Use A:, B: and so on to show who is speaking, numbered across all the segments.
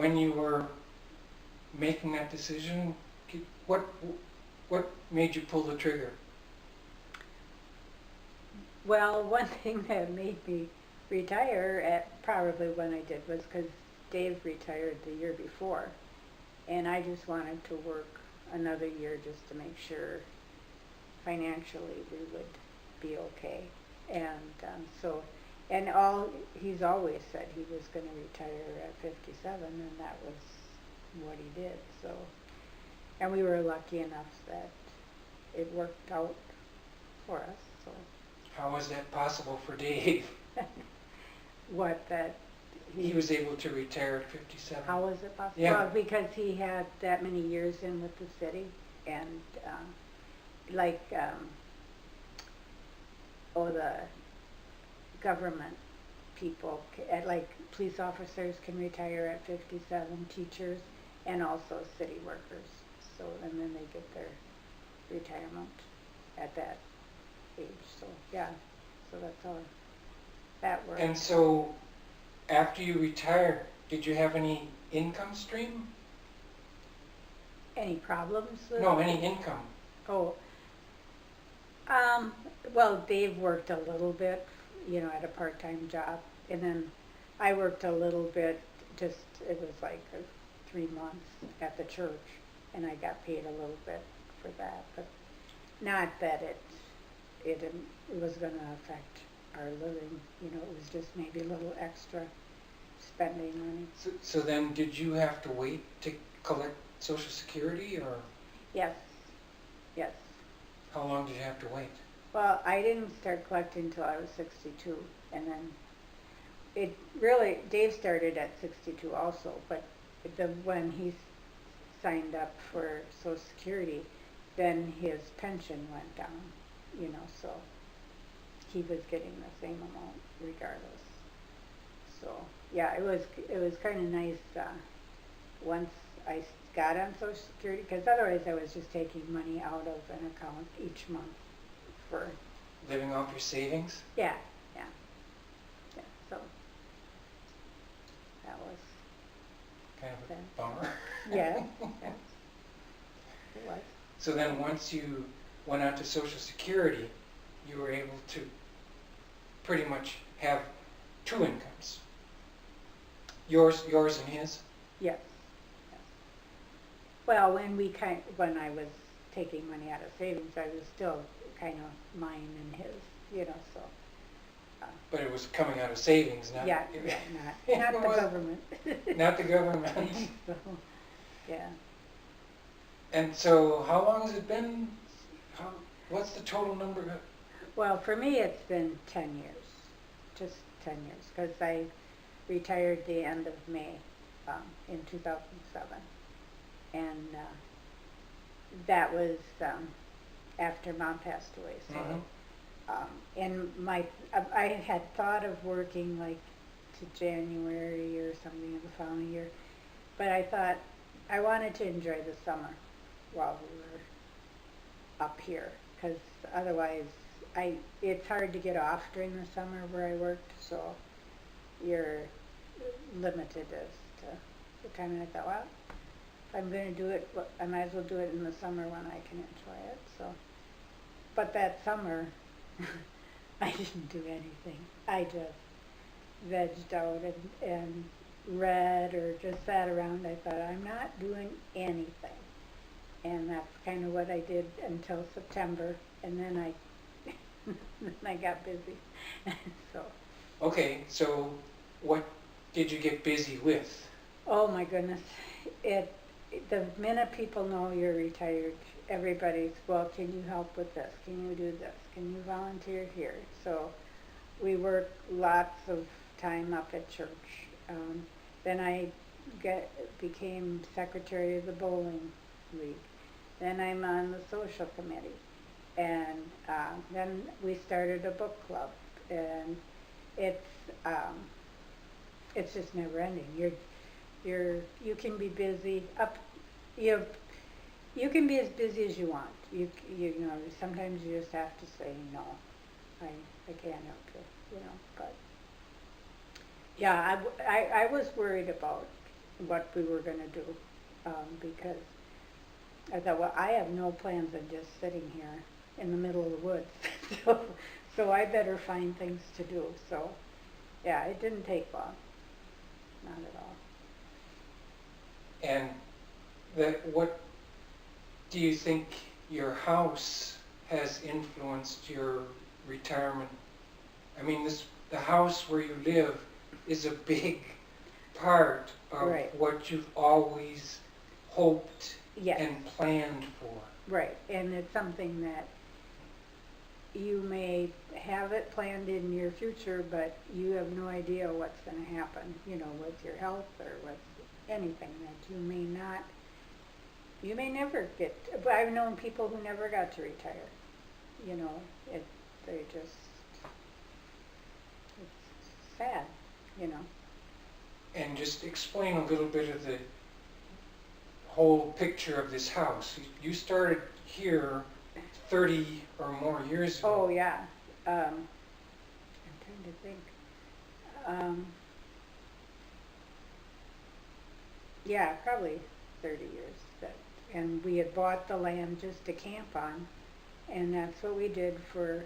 A: when you were making that decision, what made you pull the trigger?
B: Well, one thing that made me retire at probably when I did was because Dave retired the year before, and I just wanted to work another year just to make sure financially we would be okay. And and he's always said he was going to retire at 57, and that was what he did. So, and we were lucky enough that it worked out for us. So,
A: How was that possible for Dave?
B: what that
A: He was able to retire at 57.
B: How was it possible?
A: Yeah.
B: Well, because he had that many years in with the city, and the government people, like police officers can retire at 57, teachers, and also city workers. So, and then they get their retirement at that age. So, yeah, so that's how that works.
A: And so, after you retired, did you have any income stream?
B: Any problems with
A: No, any income.
B: Oh, well, Dave worked a little bit, at a part-time job, and then I worked a little bit, it was like 3 months at the church, and I got paid a little bit for that, but not that it was going to affect our living, it was just maybe a little extra spending money.
A: So then, did you have to wait to collect Social Security, or
B: Yes.
A: how long did you have to wait?
B: Well, I didn't start collecting until I was 62, and then Dave started at 62 also, but when he signed up for Social Security, then his pension went down, so he was getting the same amount regardless. So, yeah, it was kind of nice once I got on Social Security, because otherwise I was just taking money out of an account each month for
A: Living off your savings?
B: yeah, so that was
A: Kind of a
B: that.
A: bummer.
B: Yeah, it was.
A: So then once you went on to Social Security, you were able to pretty much have two incomes. Yours and his?
B: Yes. Well, when I was taking money out of savings, I was still kind of mine and his, so.
A: But it was coming out of savings, not...
B: Yeah, not the government.
A: Not the government.
B: So, yeah.
A: And so how long has it been? What's the total number?
B: Well, for me, it's been 10 years, just 10 years, because I retired the end of May in 2007. And that was after Mom passed away. So, and I had thought of working like to January or something of the following year, but I thought I wanted to enjoy the summer while we were up here, because otherwise it's hard to get off during the summer where I worked, so you're limited as to the time. And I thought, well, if I'm going to do it, I might as well do it in the summer when I can enjoy it. So, but that summer, I didn't do anything. I just vegged out and read or just sat around. I thought, I'm not doing anything. And that's kind of what I did until September, and then I got busy. So.
A: Okay, so what did you get busy with?
B: Oh my goodness! The minute people know you're retired, everybody's, well, can you help with this? Can you do this? Can you volunteer here? So we work lots of time up at church. Then I became secretary of the bowling league. Then I'm on the social committee. And then we started a book club. And it's just never ending. You can be busy you can be as busy as you want. You know, sometimes you just have to say no. I can't help you, but yeah, I was worried about what we were gonna do, because I thought, well, I have no plans of just sitting here in the middle of the woods, so I better find things to do, so, yeah, it didn't take long, not at all.
A: And what do you think your house has influenced your retirement? I mean, the house where you live is a big part of
B: Right.
A: what you've always hoped
B: Yes.
A: and planned for.
B: Right, and it's something that you may have it planned in your future, but you have no idea what's going to happen, with your health or with anything that you may never get. But I've known people who never got to retire. It's sad,
A: And just explain a little bit of the whole picture of this house. You started here 30 or more years ago.
B: Oh, yeah. I'm trying to think. Yeah, probably 30 years. And we had bought the land just to camp on, and that's what we did for,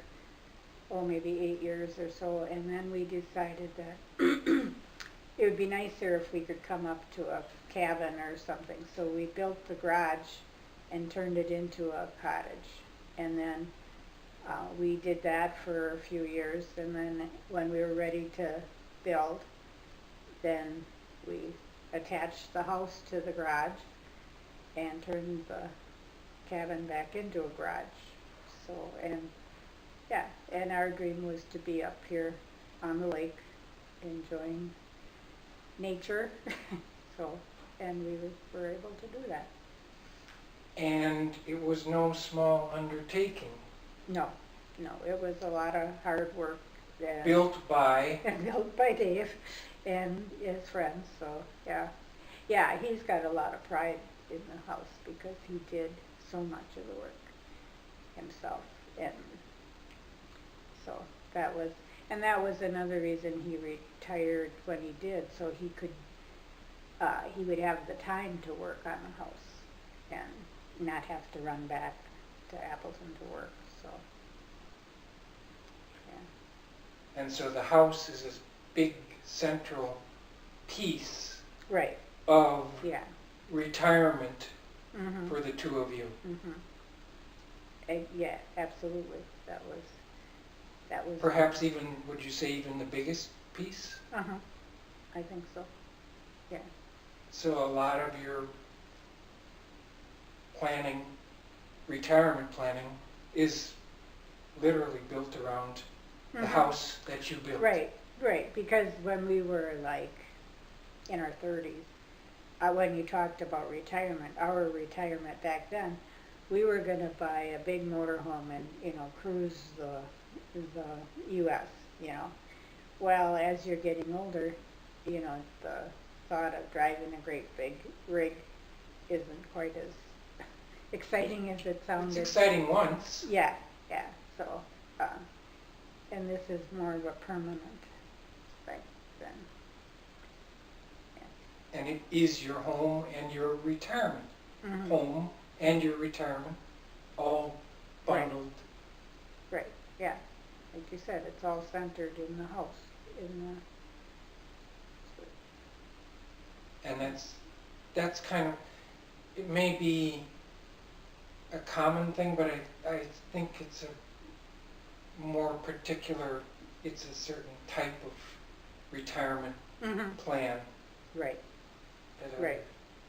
B: maybe 8 years or so. And then we decided that it would be nicer if we could come up to a cabin or something. So we built the garage and turned it into a cottage. And then we did that for a few years, and then when we were ready to build, then we attached the house to the garage and turned the cabin back into a garage. So, and our dream was to be up here on the lake enjoying nature. And we were able to do that.
A: And it was no small undertaking.
B: No, it was a lot of hard work.
A: Built by?
B: Built by Dave and his friends, so yeah. Yeah, he's got a lot of pride in the house because he did so much of the work himself. And so that was another reason he retired when he did, so he would have the time to work on the house and not have to run back to Appleton to work, so, yeah.
A: And so the house is this big central piece
B: Right,
A: of
B: yeah.
A: retirement
B: Mm-hmm.
A: for the two of you.
B: Mm-hmm. Yeah, absolutely. That was.
A: Perhaps even, would you say even the biggest piece?
B: Uh-huh. I think so. Yeah.
A: So a lot of your planning, retirement planning, is literally built around the house that you built.
B: Right, because when we were like in our 30s, when you talked about retirement, our retirement back then, we were going to buy a big motorhome and, cruise the U.S., Well, as you're getting older, the thought of driving a great big rig isn't quite as exciting as it sounded.
A: It's exciting once.
B: Yeah, so, and this is more of a permanent thing then.
A: And it is your home and your retirement.
B: Mm-hmm.
A: Home and your retirement, all bundled.
B: Right, yeah. Like you said, it's all centered in the house,
A: And that's kind of, it may be a common thing, but I think it's a more particular, it's a certain type of retirement plan.
B: Right,
A: That
B: right,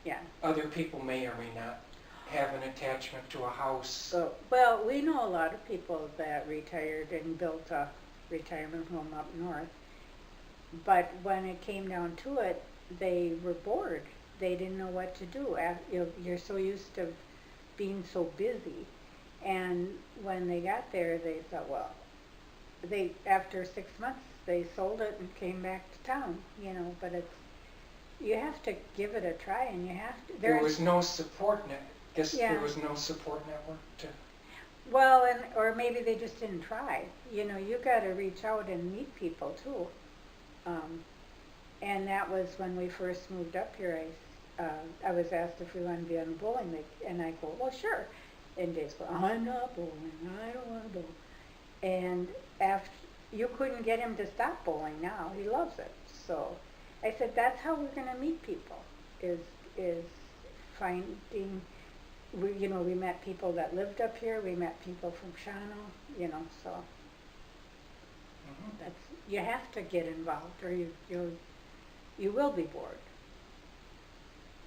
B: yeah.
A: other people may or may not have an attachment to a house.
B: So, well, we know a lot of people that retired and built a retirement home up north, but when it came down to it, they were bored. They didn't know what to do. You're so used to being so busy, and when they got there, they thought, well, after 6 months, they sold it and came back to town, but you have to give it a try, and you have to.
A: There was no support net.
B: Yeah.
A: There was no support network to.
B: Well, or maybe they just didn't try. You got to reach out and meet people too. And that was when we first moved up here. I was asked if we wanted to be on the bowling league, and I go, well, sure. And Dave's go, I'm not bowling. I don't want to bowl. And after you couldn't get him to stop bowling now. He loves it. So I said, that's how we're going to meet people, is finding, we met people that lived up here. We met people from Shawano, so
A: Mhm.
B: you have to get involved or you will be bored.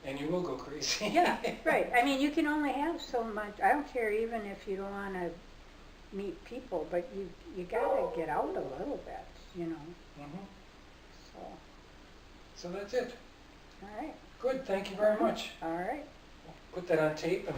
A: And you will go crazy.
B: Yeah, right. I mean, you can only have so much. I don't care even if you don't want to meet people, but you got to get out a little bit,
A: Mhm.
B: So,
A: So that's it.
B: all right.
A: Good, thank you very much.
B: All right.
A: Put that on tape and